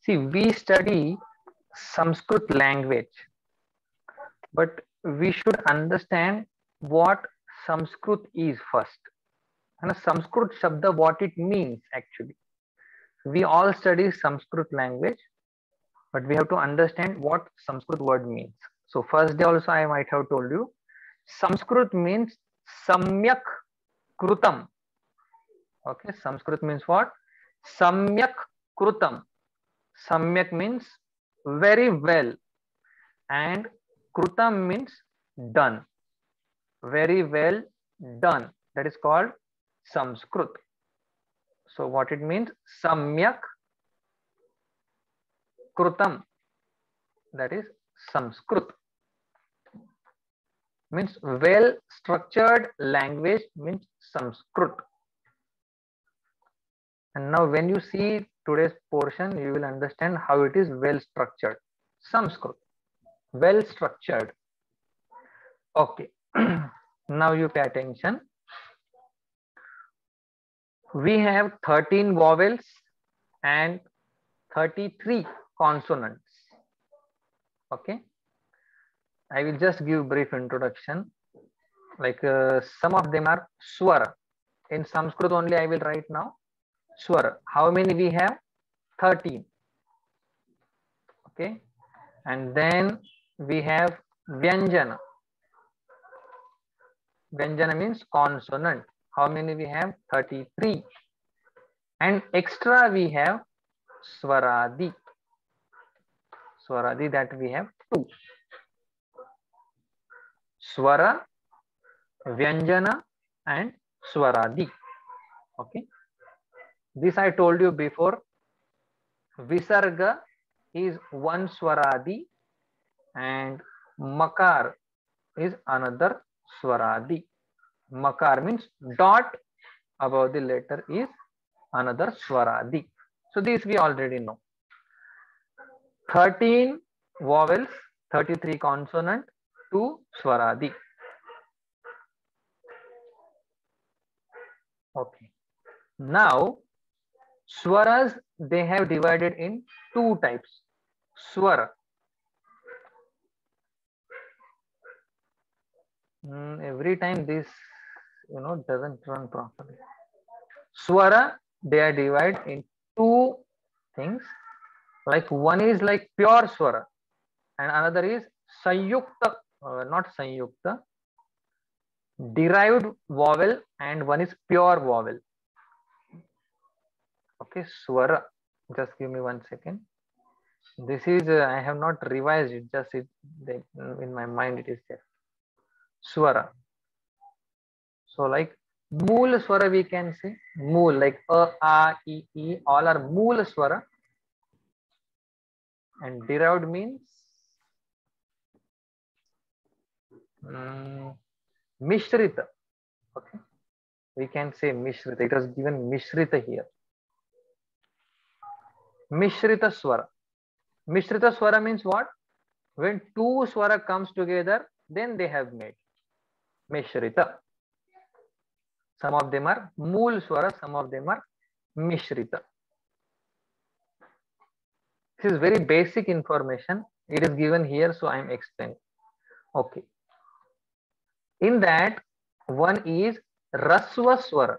See, we study Sanskrit language, but we should understand what Sanskrit is first. And Sanskrit Shabda, what it means actually. We all study Sanskrit language, but we have to understand what Sanskrit word means. So first day also I might have told you, Sanskrit means Samyak Krutam. Okay, Sanskrit means what? Samyak Krutam. Samyak means very well, and Krutam means done. Very well done. That is called Sanskrit. So what it means? Samyak Krutam. That is Sanskrit. Means well structured language means Sanskrit. And now when you see today's portion, you will understand how it is well structured. Sanskrit. Well structured. Okay. Now you pay attention. We have 13 vowels and 33 consonants. Okay. I will just give brief introduction. Like some of them are swara. In Sanskrit only I will write now. Swara. How many we have? 13. Okay. And then we have Vyanjana. Vyanjana means consonant. How many we have? 33. And extra we have Swaradi. Swaradi, that we have 2. Swara, Vyanjana and Swaradi. Okay. This I told you before. Visarga is one Swaradi and Makar is another Swaradi. Makar means dot above the letter is another Swaradi. So this we already know. 13 vowels, 33 consonant, 2 Swaradi. Okay. Now, swaras, they have divided in 2 types. Swara. Every time this, doesn't run properly. Swara, they are divided in 2 things. Like one is like pure swara and another is Sanyukta, not Sanyukta, derived vowel, and one is pure vowel. Okay, swara. Just give me 1 second. This is, I have not revised it, just in my mind it is there. Swara. So like mool swara we can say. Mool, like a, e, all are mool swara. And derived means Mishrita. Okay. We can say Mishrita. It was given Mishrita here. Mishrita swara. Mishrita swara means what? When 2 swara comes together, then they have made Mishrita. Some of them are mool swara, some of them are Mishrita. This is very basic information. It is given here, so I am explaining. Okay. In that, one is Raswa swara.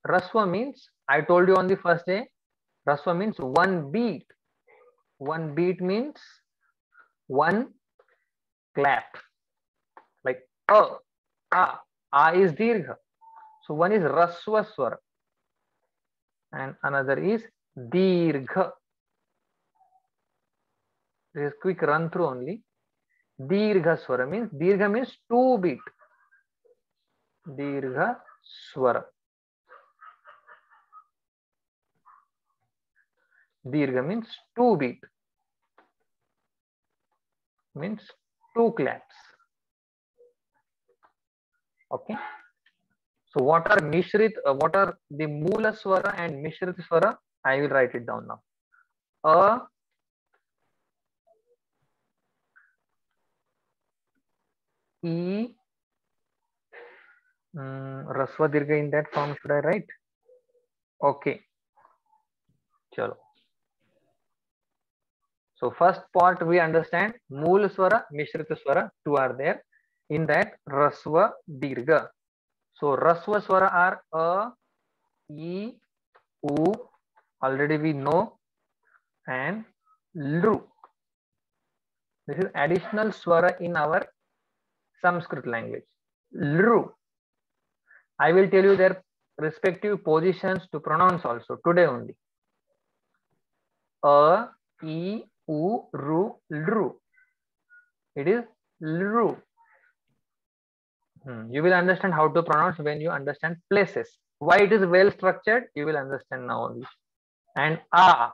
Raswa means, I told you on the first day, Raswa means 1 beat. 1 beat means 1 clap. Like a is dirgha. So one is Raswa swara and another is dirgha. This is quick run through only. Dirgha swara means, dirgha means 2 beat. Dirgha swara. Dirgha means 2 beat. Means 2 claps. Okay. So what are Mishrit, what are the Moola swara and Mishrit swara? I will write it down now. A, E, Raswa Dirgha in that form should I write? Okay. Chalo. So first part we understand Mool Swara, Mishrita Swara, two are there. In that Rasva, Dirgha. So Rasva Swara are A, E, U, already we know, and Lru. This is additional Swara in our Sanskrit language. Lru. I will tell you their respective positions to pronounce also today only. A, E, U, Ru, Lru. It is Lru. You will understand how to pronounce when you understand places. Why it is well structured, you will understand now only. And A,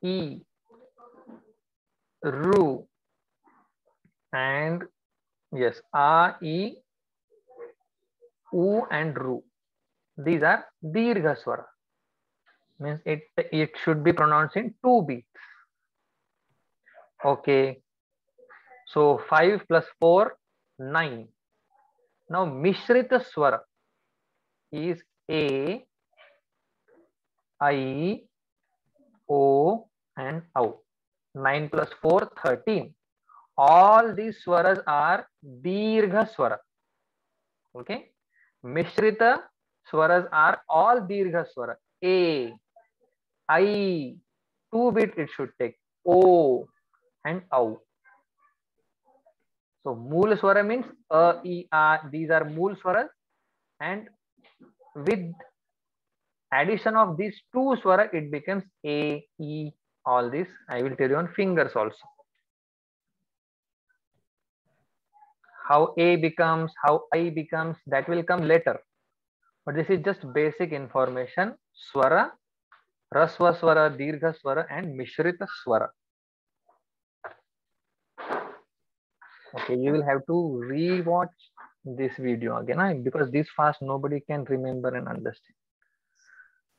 E, Ru, and yes, A, E, U, and Ru. These are Dirgha Swara. Means it should be pronounced in 2 beats. Okay. So 5 plus 4, 9. Now Mishrita Swara is A, I, O, and Au. 9 plus 4, 13. All these swaras are Dirgha Swara. Okay. Mishrita swaras are all Dirgha Swara. A, I, 2 bit it should take. O, and Au. So Mool Swara means A, E, A. These are Mool Swaras, and with addition of these 2 Swara, it becomes A, E, all this. I will tell you on fingers also. How A becomes, how I becomes, that will come later. But this is just basic information. Swara, Rasva Swara, Dirgha Swara, and Mishrita Swara. Okay, you will have to re-watch this video again, because this fast nobody can remember and understand.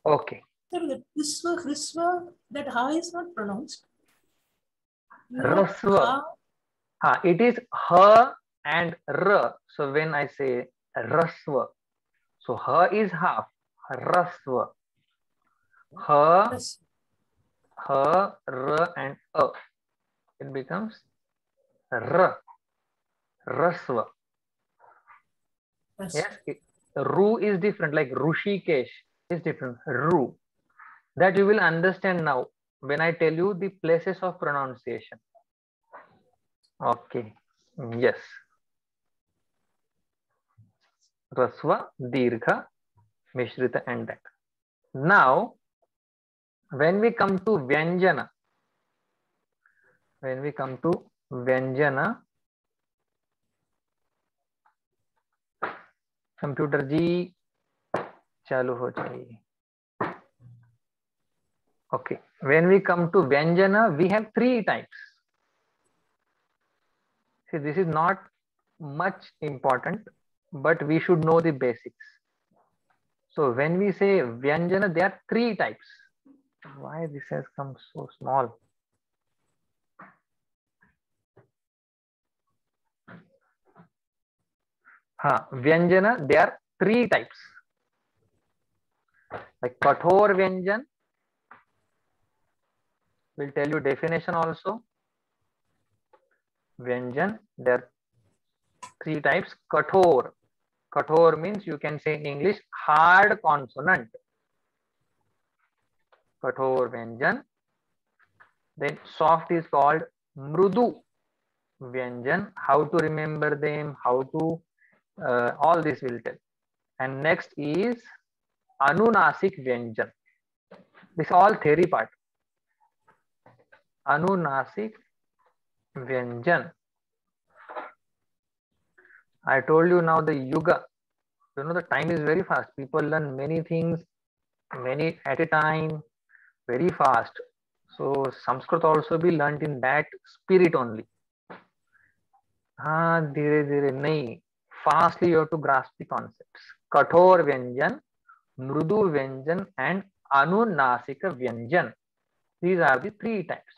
Okay. Risva, that ha is not pronounced. Rasva. It is ha and r. So when I say rasva, so ha is half. Rasva. Ha, r, and a. It becomes r. Rasva. Yes, Ru is different, like Rushikesh is different. Ru. That you will understand now when I tell you the places of pronunciation. Okay. Yes. Rasva, Dirgha, Mishrita, and that. Now, when we come to Vyanjana, computer ji चालू हो जाइए. Okay, when we come to Vyanjana, we have 3 types. See, this is not much important, but we should know the basics. So when we say Vyanjana, there are 3 types. Why this has come so small? Vyanjana, there are 3 types. Like Kathor Vyanjan, will tell you definition also. Vyanjan, there are 3 types. Kathor. Kathor means, you can say in English, hard consonant. Kathor Vyanjan. Then soft is called Mrudu Vyanjan. How to remember them, how to, all this will tell. And next is Anunasik Vyanjan. This is all theory part. Anunasik Vyanjan. I told you now the Yuga. You know, the time is very fast. People learn many things, many at a time, very fast. So Sanskrit also be learned in that spirit only. Dhire dhire nahi. Fastly you have to grasp the concepts. Kathor Vyanjan, Mrudu Vyanjan, and Anunasika Vyanjan. These are the 3 types.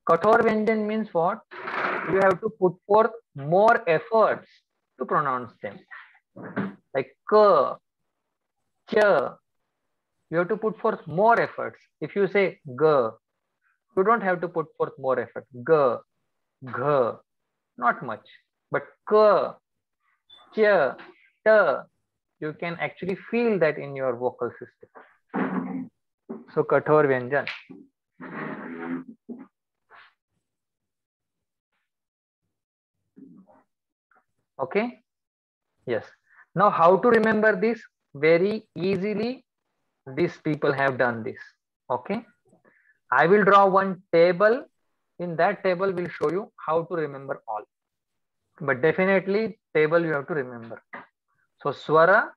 Kathor Vyanjan means what? You have to put forth more efforts to pronounce them. Like ka, cha. You have to put forth more efforts. If you say ga, You don't have to put forth more effort. G, gh, not much. But k, ch, t, you can actually feel that in your vocal system. So kathor vyanjan. Okay. Yes. Now how to remember this? Very easily. These people have done this. Okay. I will draw one table. In that table, we'll show you how to remember all. But definitely table you have to remember. So swara,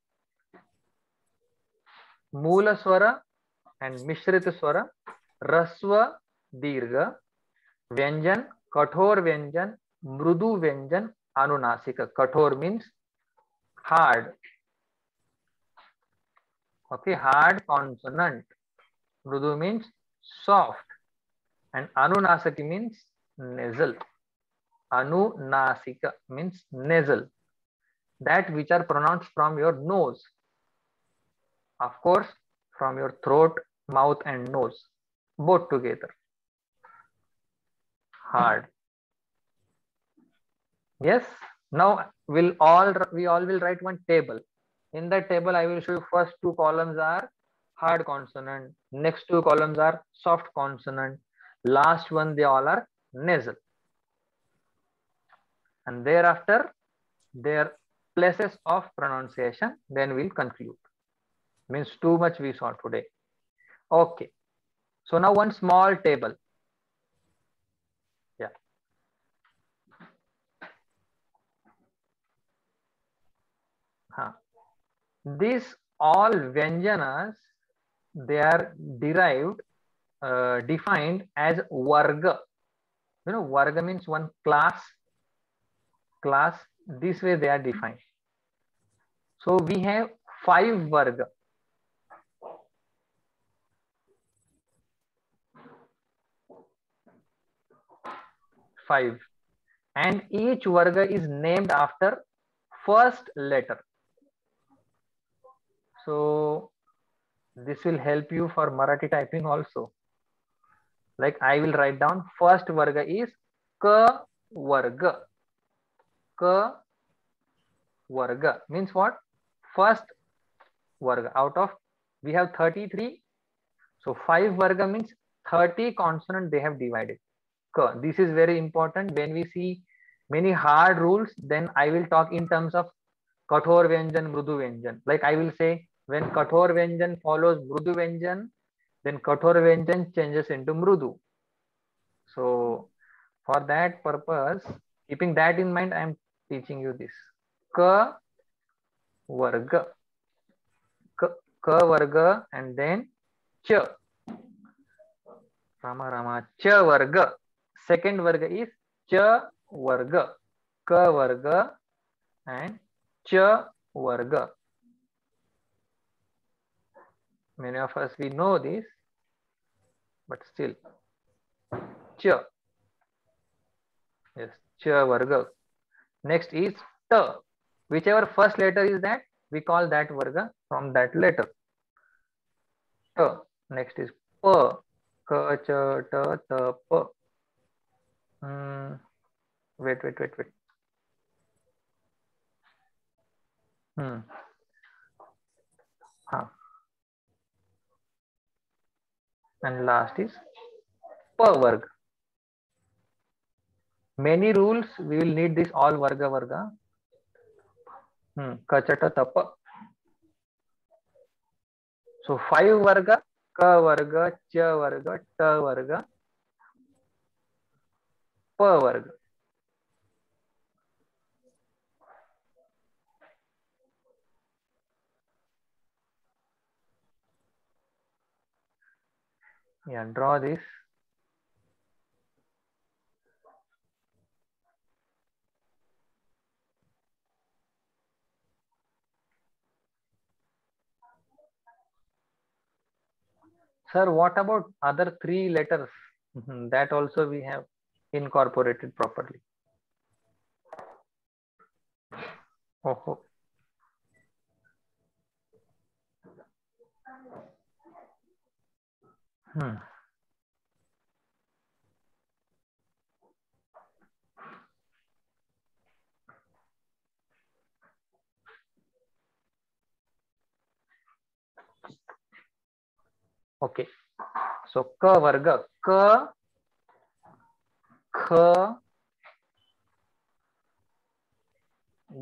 moola swara and mishrita swara, rasva, dirgha, vyanjan, kathor vyanjan, mrudu vyanjan, anunasika. Kathor means hard. Okay, hard consonant. Mrudu means soft. And anunasaki means nasal. Anunasika means nasal. That which are pronounced from your nose. Of course, from your throat, mouth and nose. Both together. Hard. Yes. Now we all will write one table. In that table, I will show you first two columns are hard consonant. Next two columns are soft consonant. Last one, they all are nasal. And thereafter, their places of pronunciation. Then we'll conclude. Means too much we saw today. Okay. So now one small table. Yeah. These all Vyanjanas, they are derived, defined as Varga. You know, Varga means one class. This way they are defined. So we have 5 Varga. Five. And each Varga is named after first letter. So this will help you for Marathi typing also. Like I will write down first Varga is Ka Varga. Ka Varga means what? First Varga. Out of we have 33. So 5 Varga means 30 consonant they have divided. Ka. This is very important. When we see many hard rules, then I will talk in terms of Kathor Vyanjan, Mrudu Vyanjan. Like I will say when Kathor Vyanjan follows Mrudu Vyanjan, then Kathor Vyanjan changes into Mrudu. So for that purpose, keeping that in mind, I am teaching you this. Ka Varga. Ka Varga and then Cha. Rama Rama. Cha Varga. Second Varga is Cha Varga. Ka Varga and Cha Varga. Many of us we know this, but still. Cha. Yes, Cha Varga. Next is Ta. Whichever first letter is that, we call that Varga from that letter. Ta. Next is Pa. Ka, Cha, Ta, Ta, Pa. Wait. And last is Pa Varga. Many rules, we will need this all Varga. Kachata Tapa. So 5 Varga, Ka Varga, Cha Varga, Ta Varga, Pa Varga. Yeah, draw this. Sir, what about other 3 letters? That also we have incorporated properly. Oh. Okay. So ka varga, ka, kha,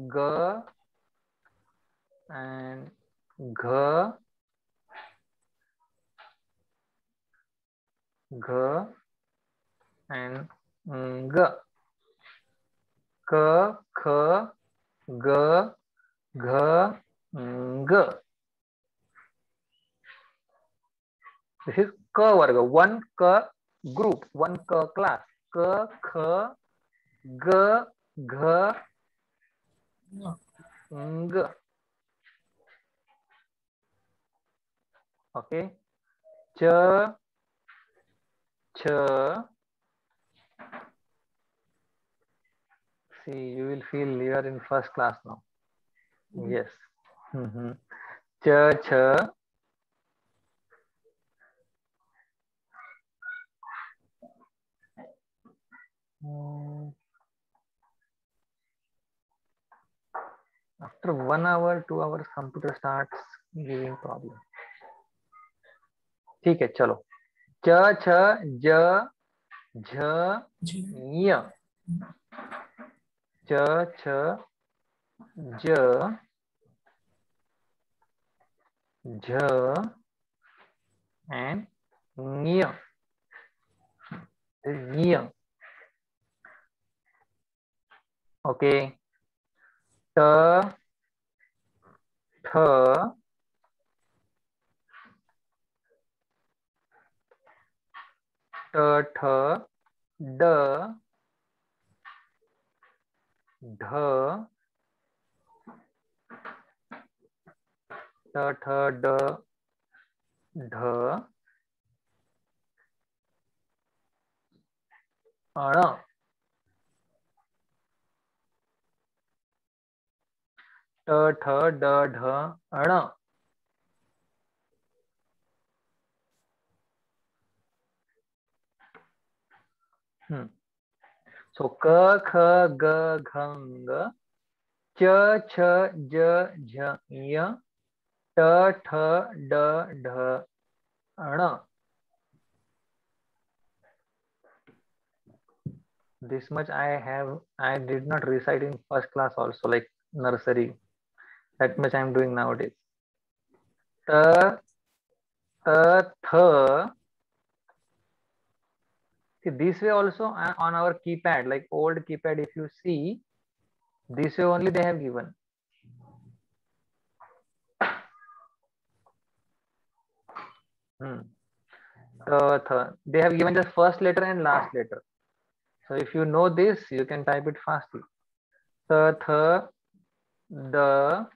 ga, and gha, gha, and ga. Ka, kha, ga, gha, ga. This is ka varga, one ka group, one ka class. Ka, kha, ga, gha, No. ga. Okay. Cha, cha. See, you will feel you are in first class now. Yes. Cha, cha. After 1 hour, 2 hours, computer starts giving problem. ठीक है, चलो. च, छ, ज, झ, ञ. च, छ, ज, झ, and ञ. ञ. Okay. ट, ठ, ट, ठ, ड, ढ, ट, ठ, ड, ढ, अण. ट, ठ, ड, ढ, अण. So ka, kha, ga, gha, nga. Cha, cha, ja, jha, nya. Ta, tha, da, dha, ana. This much I did not recite in first class also, like nursery. That much I am doing nowadays. Ta, ta, tha. See, this way also on our keypad, like old keypad, if you see, this way only they have given. Ta, tha. They have given just first letter and last letter. So if you know this, you can type it fastly. Ta, tha, da,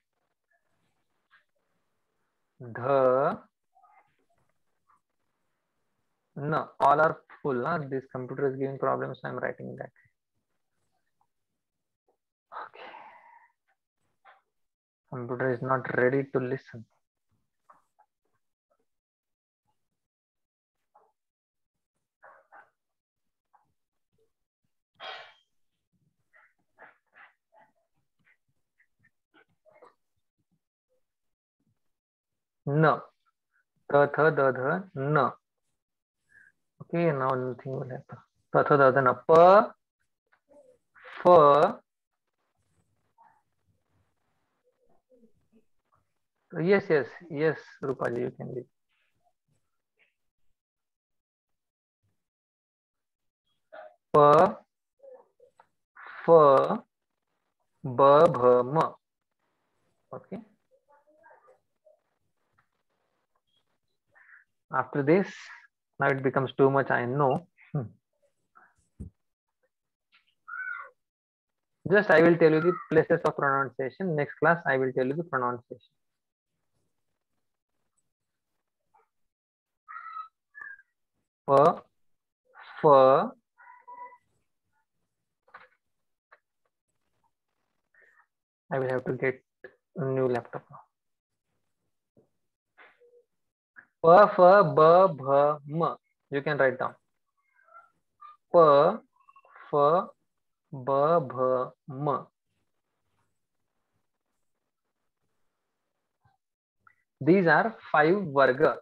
dha, no, all are full. This computer is giving problems, so I'm writing that. Okay. Computer is not ready to listen. No. Ta, tha, da, dha, no. Okay, now nothing will happen. Ta, tha, da, dha, no. Pa, fa. Yes, Rupaji, you can read. Pa, fa, ba, bha, ma. Okay. After this, now it becomes too much, I know. Just I will tell you the places of pronunciation. Next class, I will tell you the pronunciation. Pa, fa. I will have to get a new laptop now. Pa, fa, ba, bha, ma. You can write down. Pa, fa, ba, bha, ma. These are 5 varga.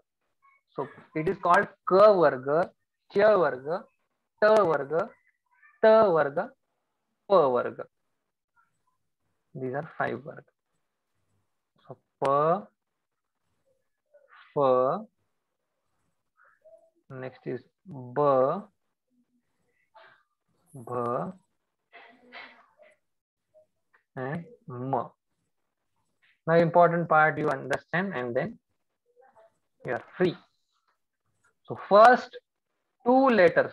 So it is called Ka Varga, Cha Varga, Ta Varga, Ta Varga, Pa Varga. These are 5 vargas. So Pa, Fa, next is Ba, Bha, and Ma. Now important part you understand and then you are free. So first two letters,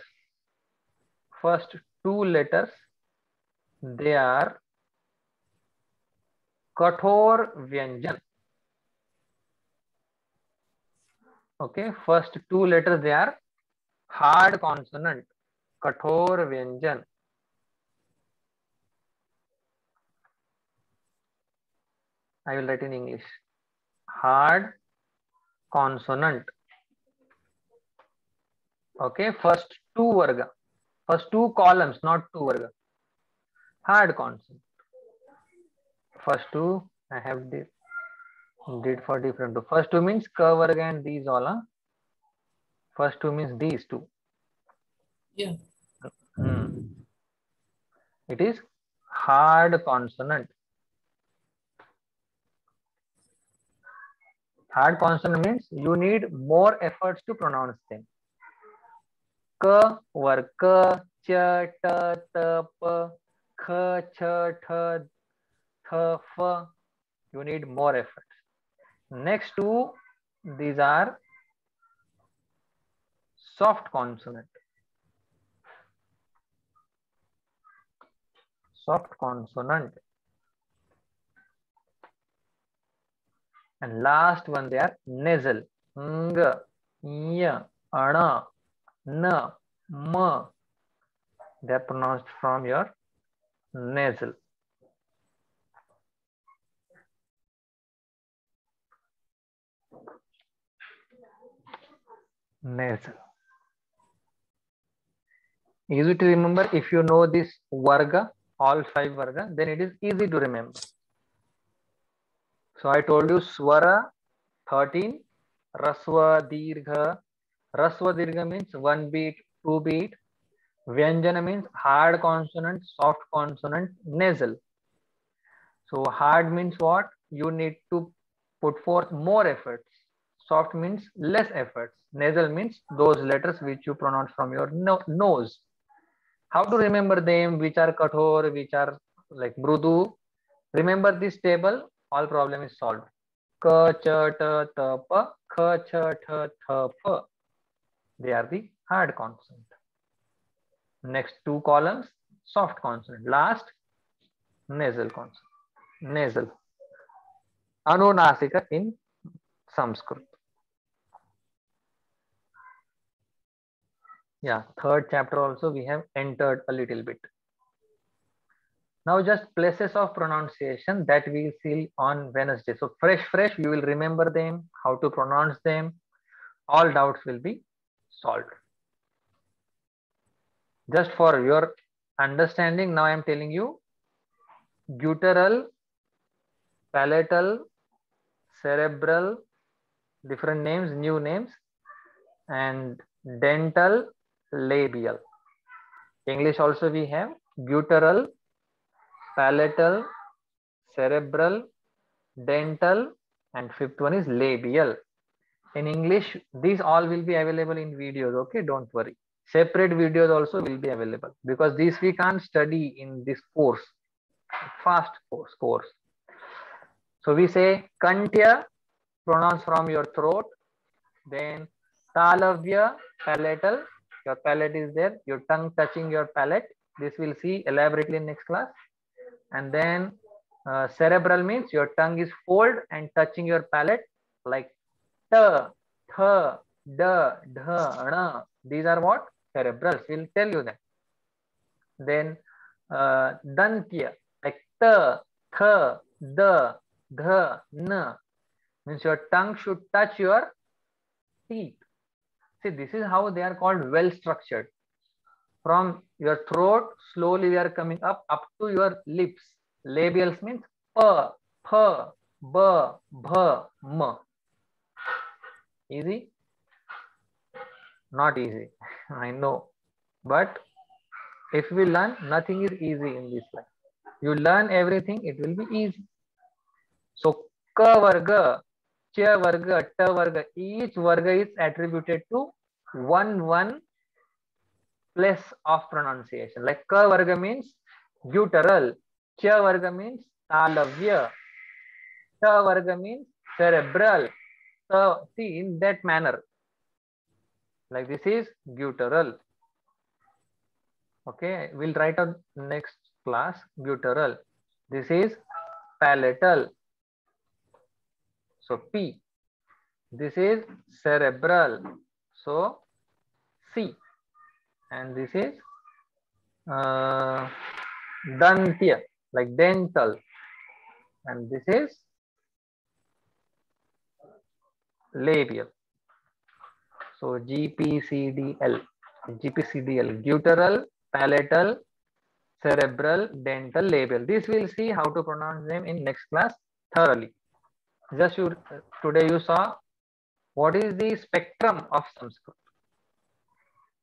they are Kathor Vyanjan. Okay, first two letters they are hard consonant, Kathor Vyanjan. I will write in English. Hard consonant. Okay, first two varga, first two columns, not two varga. Hard consonant. First two I have did for different two. First two means ka varga and these all. First two means these two. Yeah. It is hard consonant. Hard consonant means you need more efforts to pronounce them. Ka, var, ka, cha, ta, ta, pa, kha, cha, tha, tha, fa. You need more efforts. Next two, these are soft consonant. Soft consonant. And last one they are nasal. Ng, y, ana, na, ma. They are pronounced from your nasal. Nasal. Easy to remember if you know this varga, all 5 varga, then it is easy to remember. So I told you swara 13, rasva dirgha. Rasva dirgha means 1 beat, 2 beat. Vyanjana means hard consonant, soft consonant, nasal. So hard means what? You need to put forth more efforts. Soft means less efforts. Nasal means those letters which you pronounce from your nose. How to remember them? Which are kathor, which are like mrudu? Remember this table, all problem is solved. Ka, cha, ta, ta, pa, kha, cha, tha, tha, pa. They are the hard consonant. Next two columns, soft consonant. Last, nasal consonant. Nasal. Anunasika in Sanskrit. Yeah, third chapter also we have entered a little bit. Now just places of pronunciation that we will see on Wednesday. So fresh, you will remember them, how to pronounce them. All doubts will be solved. Just for your understanding, now I am telling you guttural, palatal, cerebral, different names, new names, and dental, labial. English also we have guttural, palatal, cerebral, dental, and fifth one is labial. In English, these all will be available in videos. Okay, don't worry. Separate videos also will be available because these we can't study in this course, fast course. So we say Kantya, pronounce from your throat. Then Talavya, palatal. Your palate is there. Your tongue touching your palate. This we'll see elaborately in next class. And then cerebral means your tongue is fold and touching your palate like ta, tha, da, dha, na. These are what? Cerebrals. We'll tell you that. Then dantya, like ta, tha, da, dha, na. Means your tongue should touch your teeth. See, this is how they are called well structured. From your throat, slowly they are coming up to your lips. Labials means pa, pha, ba, bha, ma. Easy. not easy. I know, but if we learn, nothing is easy in this life. You learn everything, it will be easy. So ka varga, cha varga, ta varga, each varga is attributed to one place of pronunciation. Like ka varga means guttural, cha varga means talavya, ta varga means cerebral. So see, in that manner, like this is guttural. Okay, we'll write on next class guttural. This is palatal. So P. This is cerebral. So C. And this is dantya, like dental. And this is labial. So GPCDL. GPCDL. Guttural, palatal, cerebral, dental, labial. This we'll see how to pronounce them in next class thoroughly. Just today you saw what is the spectrum of Sanskrit.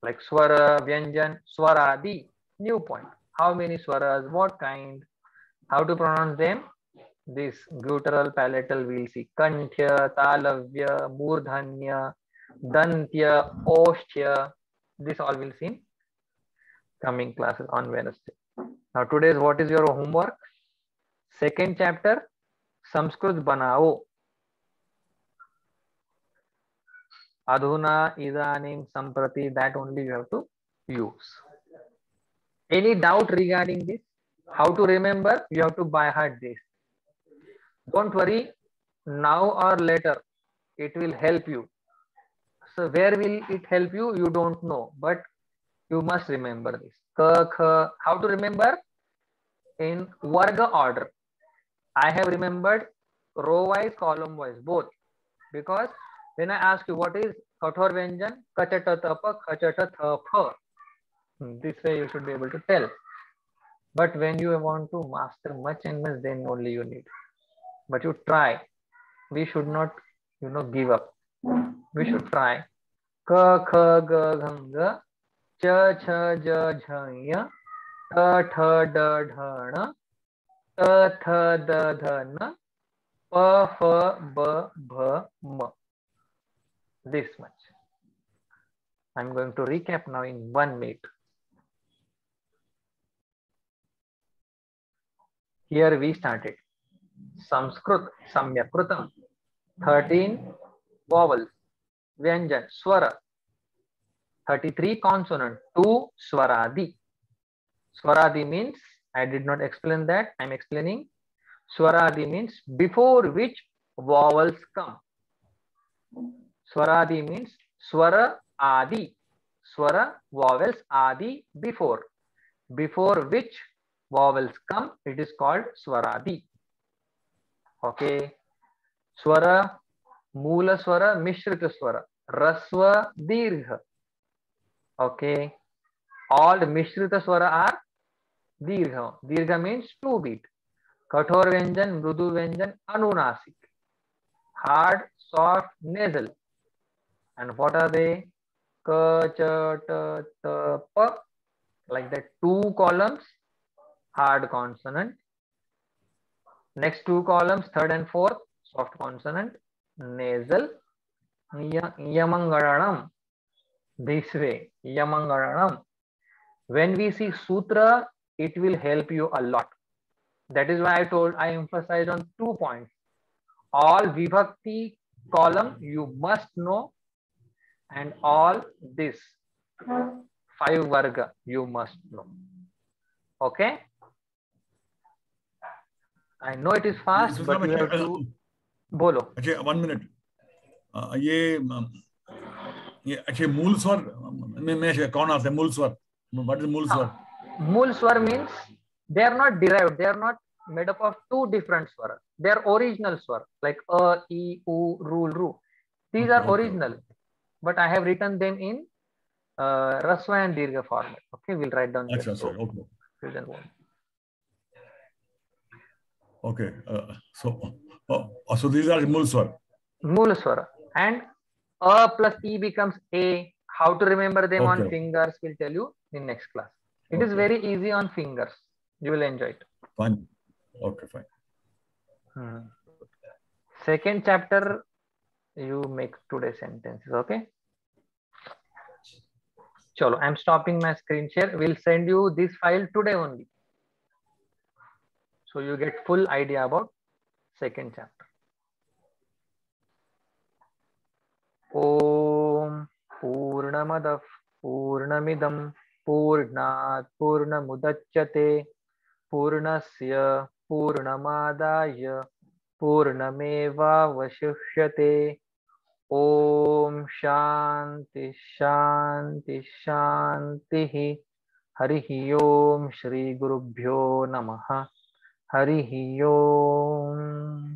Like swara, vyanjan, swaradi, new point. How many swaras, what kind, how to pronounce them? This guttural, palatal, we'll see. Kanthya, talavya, murdhanya, dantya, oshtya. This all we'll see in coming classes on Wednesday. Now today's what is your homework? Second chapter, Sanskrit Banao. Adhuna, idanim, samprati, that only you have to use. Any doubt regarding this? How to remember? You have to by heart this. Don't worry, now or later, it will help you. So where will it help you? You don't know, but you must remember this. Ka, kha. How to remember? In varga order. I have remembered row wise, column wise, both. Because when I ask you what is kathor vyanjan, kachata tapa, kachata thapa. This way you should be able to tell. But when you want to master much and much, then only you need. But you try. We should not, give up. We should try. Ka, kha, ga, ghang, ga, cha, cha, ja, jha, ya, ta, tha, da, dha, na, ta, tha, da, dha, na, pa, fa, ba, bha, ma. This much. I'm going to recap now in 1 minute. Here we started. Sanskrit, Samyakrutam. 13 vowels. Vyanjan, Swara. 33 consonant. 2 Swaradi. Swaradi means, I did not explain that. I'm explaining. Swaradi means before which vowels come. Swaradi means Swara Adi. Swara, vowels, Adi, before. Before which vowels come, it is called Swaradi. Okay. Swara, Mula Swara, Mishrita Swara. Raswa, Dirgha. Okay. All Mishrita Swara are Dirgha. Dirgha means 2 beat. Kathor Vyanjan, Mrudu Vyanjan, Anunasik. Hard, soft, nasal. And what are they? Ka, cha, ta, ta, pa. Like that, 2 columns, hard consonant. Next 2 columns, third and fourth, soft consonant, nasal. Yamangaranam. This way, Yamangaranam. When we see sutra, it will help you a lot. That is why I emphasized on 2 points. All vibhakti column you must know, and all this 5 varga you must know. Okay? I know it is fast, but you have to bolo. Okay, 1 minute. ये अच्छे मूल स्वर में कौन आते हैं? मूल स्वर. What is मूल स्वर? Mool swar means they are not derived. They are not made up of 2 different swaras. They are original swar, like a, e, u, ru, ru. These are original, but I have written them in rasva and dirgha format. Okay, we'll write down. Achha, sir. Okay. Okay. So these are mool swar. Mool swara. And a plus e becomes a. How to remember them on Okay. fingers, we'll tell you in next class. It is Okay. very easy on fingers. You will enjoy it. Fine. Okay, fine. Second chapter, you make today sentences. Okay. Chalo, I'm stopping my screen share. We'll send you this file today only. So you get full idea about second chapter. Om Purnamadah Purnamidam Purnat Purnamudachyate Purnasya Purnamadaya Purnamevavashishyate. Om Shanti Shanti Shanti. Harihi Om Shri Gurubhyo Namaha. Harihi Om.